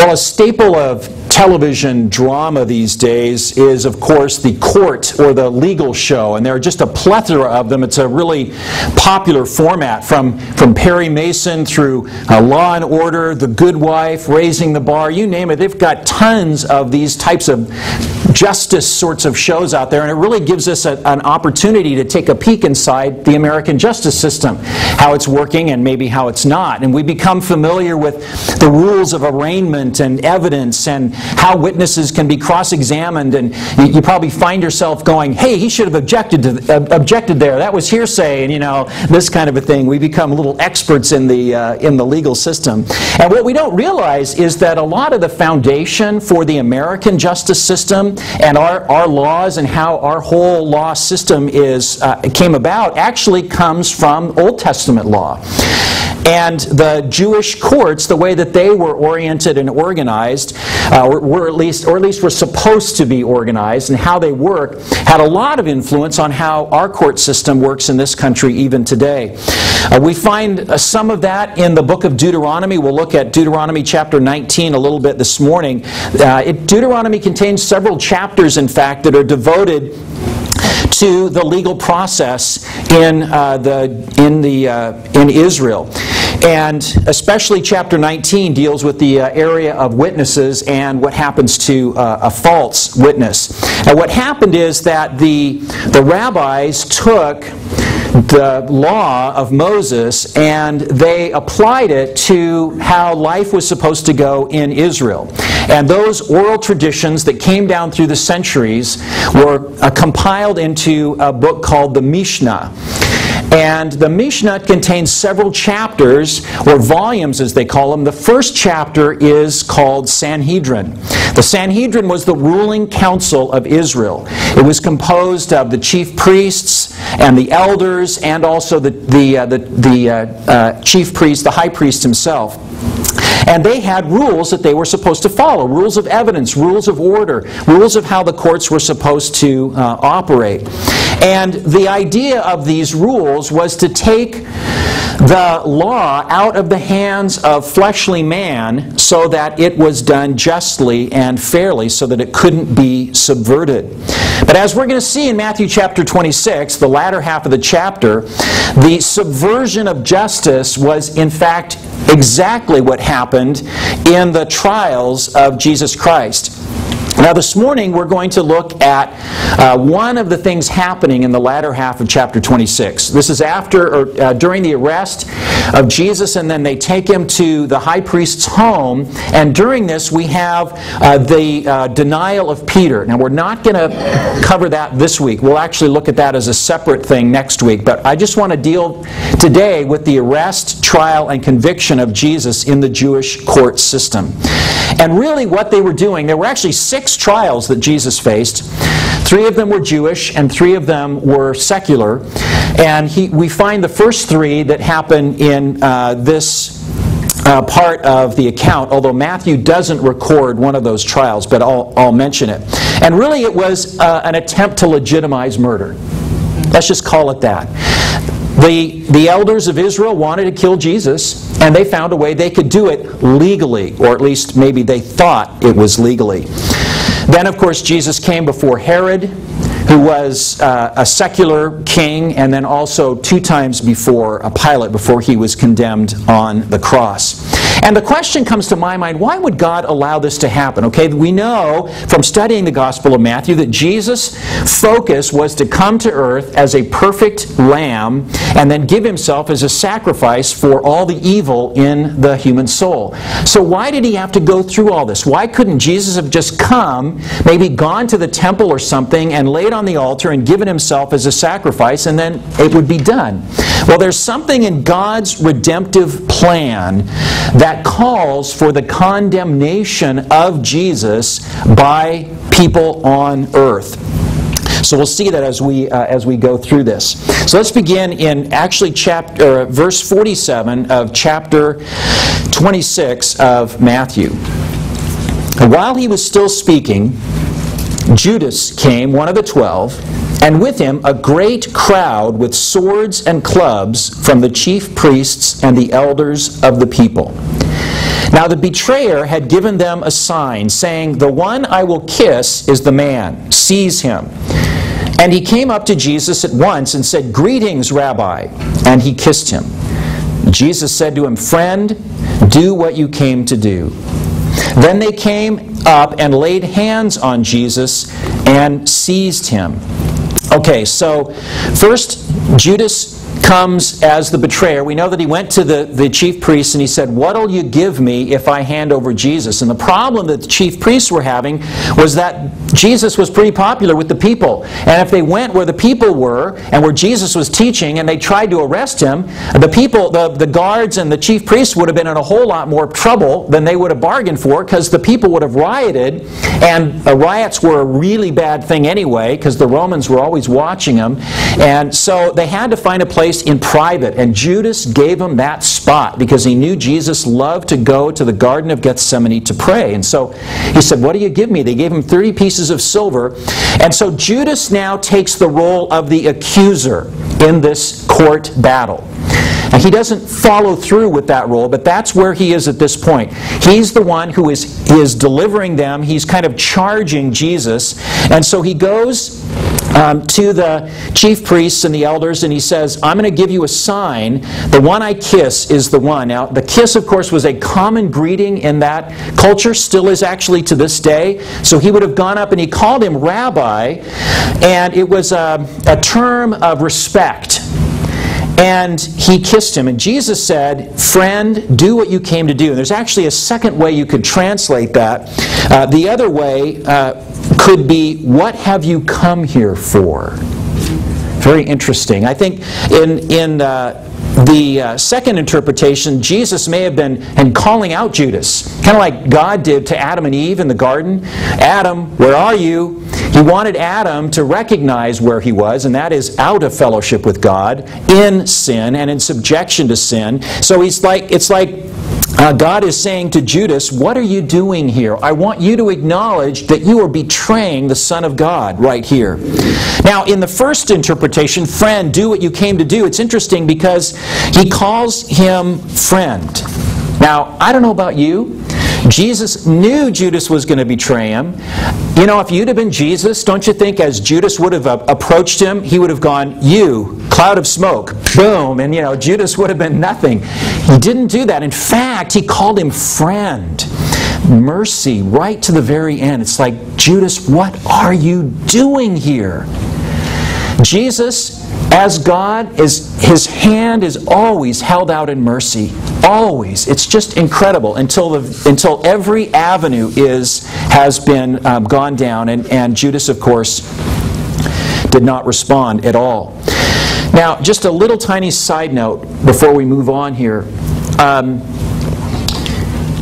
Well, a staple of television drama these days is, of course, the court or the legal show, and there are just a plethora of them. It's a really popular format, from Perry Mason through Law and Order, The Good Wife, Raising the Bar, you name it. They've got tons of these types of justice sorts of shows out there, and it really gives us an opportunity to take a peek inside the American justice system, how it's working and maybe how it's not. And we become familiar with the rules of arraignment and evidence and how witnesses can be cross-examined, and you probably find yourself going, hey, he should have objected there, that was hearsay, and this kind of a thing. We become little experts in the legal system. And what we don't realize is that a lot of the foundation for the American justice system and our laws and how our whole law system came about actually comes from Old Testament law. And the Jewish courts, the way that they were oriented and organized, or at least were supposed to be organized, and how they work, had a lot of influence on how our court system works in this country even today. We find some of that in the book of Deuteronomy. We'll look at Deuteronomy chapter 19 a little bit this morning. Deuteronomy contains several chapters, in fact, that are devoted to the legal process in Israel. And especially chapter 19 deals with the area of witnesses and what happens to a false witness. Now, what happened is that the rabbis took the law of Moses and they applied it to how life was supposed to go in Israel. And those oral traditions that came down through the centuries were compiled into a book called the Mishnah. And the Mishnah contains several chapters, or volumes as they call them. The first chapter is called Sanhedrin. The Sanhedrin was the ruling council of Israel. It was composed of the chief priests and the elders, and also the chief priest, the high priest himself. And they had rules that they were supposed to follow, rules of evidence, rules of order, rules of how the courts were supposed to operate. And the idea of these rules was to take the law out of the hands of fleshly man so that it was done justly and fairly, so that it couldn't be subverted. But as we're going to see in Matthew chapter 26, the latter half of the chapter, the subversion of justice was in fact exactly what happened in the trials of Jesus Christ. Now this morning we're going to look at one of the things happening in the latter half of chapter 26. This is during the arrest of Jesus, and then they take him to the high priest's home, and during this we have the denial of Peter. Now we're not going to cover that this week. We'll actually look at that as a separate thing next week, but I just want to deal today with the arrest, trial, and conviction of Jesus in the Jewish court system. And really what they were doing, there were actually 6 trials that Jesus faced. 3 of them were Jewish and 3 of them were secular. And we find the first 3 that happen in this part of the account, although Matthew doesn't record one of those trials, but I'll mention it. And really it was an attempt to legitimize murder. Let's just call it that. The elders of Israel wanted to kill Jesus, and they found a way they could do it legally, or at least maybe they thought it was legally. Then, of course, Jesus came before Herod, who was a secular king, and then also 2 times before Pilate, before he was condemned on the cross. And the question comes to my mind, why would God allow this to happen? Okay, we know from studying the Gospel of Matthew that Jesus' focus was to come to earth as a perfect lamb and then give himself as a sacrifice for all the evil in the human soul. So why did he have to go through all this? Why couldn't Jesus have just come, maybe gone to the temple or something and laid on the altar and given himself as a sacrifice, and then it would be done? Well, there's something in God's redemptive plan that calls for the condemnation of Jesus by people on earth. So we'll see that as we go through this. So let's begin in actually verse 47 of chapter 26 of Matthew. And while he was still speaking, Judas came, one of the 12, and with him a great crowd with swords and clubs from the chief priests and the elders of the people. Now the betrayer had given them a sign, saying, "The one I will kiss is the man. Seize him." And he came up to Jesus at once and said, "Greetings, Rabbi." And he kissed him. Jesus said to him, "Friend, do what you came to do." Then they came up and laid hands on Jesus and seized him. Okay, so first Judas comes as the betrayer. We know that he went to the chief priests and he said, "What'll you give me if I hand over Jesus?" And the problem that the chief priests were having was that Jesus was pretty popular with the people. And if they went where the people were and where Jesus was teaching and they tried to arrest him, the people, the guards and the chief priests would have been in a whole lot more trouble than they would have bargained for, because the people would have rioted. And riots were a really bad thing anyway, because the Romans were always watching them. And so they had to find a place in private, and Judas gave him that spot because he knew Jesus loved to go to the Garden of Gethsemane to pray. And so he said, "What do you give me?" They gave him 30 pieces of silver. And so Judas now takes the role of the accuser in this court battle. Now, he doesn't follow through with that role, but that's where he is at this point. He's the one who is delivering them. He's kind of charging Jesus. And so he goes to the chief priests and the elders, and he says, "I'm going to give you a sign. The one I kiss is the one." Now, the kiss, of course, was a common greeting in that culture, still is actually to this day. So he would have gone up and he called him Rabbi, and it was a term of respect. And he kissed him. And Jesus said, "Friend, do what you came to do." And there's actually a second way you could translate that. The other way could be, "What have you come here for?" Very interesting. I think in the second interpretation, Jesus may have been calling out Judas, kind of like God did to Adam and Eve in the garden. "Adam, where are you?" He wanted Adam to recognize where he was, and that is out of fellowship with God, in sin and in subjection to sin. So it's like God is saying to Judas, "What are you doing here? I want you to acknowledge that you are betraying the Son of God right here." Now, in the first interpretation, "Friend, do what you came to do," it's interesting because he calls him friend. Now, I don't know about you. Jesus knew Judas was going to betray him. You know, if you'd have been Jesus, don't you think as Judas would have approached him, he would have gone, "You, cloud of smoke," boom, and Judas would have been nothing. He didn't do that. In fact, he called him friend. Mercy, right to the very end. It's like, Judas, what are you doing here? Jesus, as God, his hand is always held out in mercy. Always. It's just incredible until every avenue has been gone down, and Judas, of course, did not respond at all. Now, just a little tiny side note before we move on here.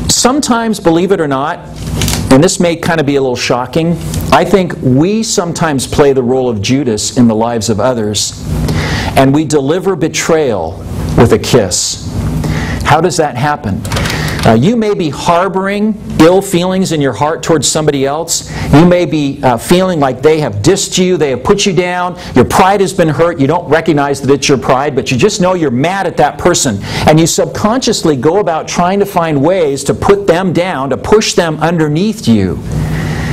Sometimes, believe it or not, and this may kind of be a little shocking, I think we sometimes play the role of Judas in the lives of others, and we deliver betrayal with a kiss. How does that happen? You may be harboring ill feelings in your heart towards somebody else. You may be feeling like they have dissed you, they have put you down, your pride has been hurt, you don't recognize that it's your pride, but you just know you're mad at that person. And you subconsciously go about trying to find ways to put them down, to push them underneath you.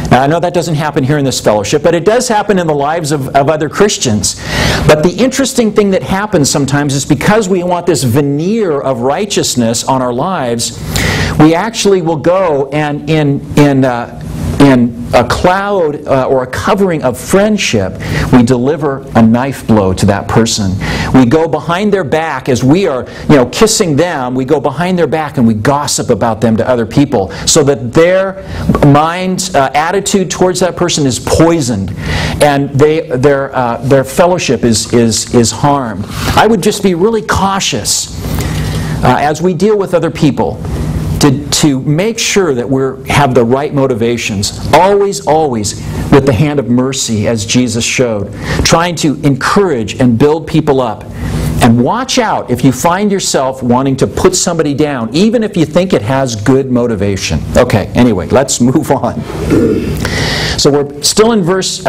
Now, I know that doesn't happen here in this fellowship, but it does happen in the lives of other Christians. But the interesting thing that happens sometimes is because we want this veneer of righteousness on our lives, we actually will go and in a cloud or a covering of friendship, we deliver a knife blow to that person. We go behind their back as we are, kissing them. We go behind their back and we gossip about them to other people, so that their mind's attitude towards that person is poisoned, and their fellowship is harmed. I would just be really cautious as we deal with other people, to make sure that we have the right motivations. Always with the hand of mercy, as Jesus showed. Trying to encourage and build people up. And watch out if you find yourself wanting to put somebody down, even if you think it has good motivation. Okay, anyway, let's move on. So we're still in verse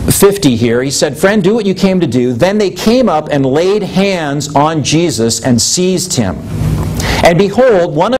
50 here. He said, "Friend, do what you came to do." Then they came up and laid hands on Jesus and seized him. And behold, one of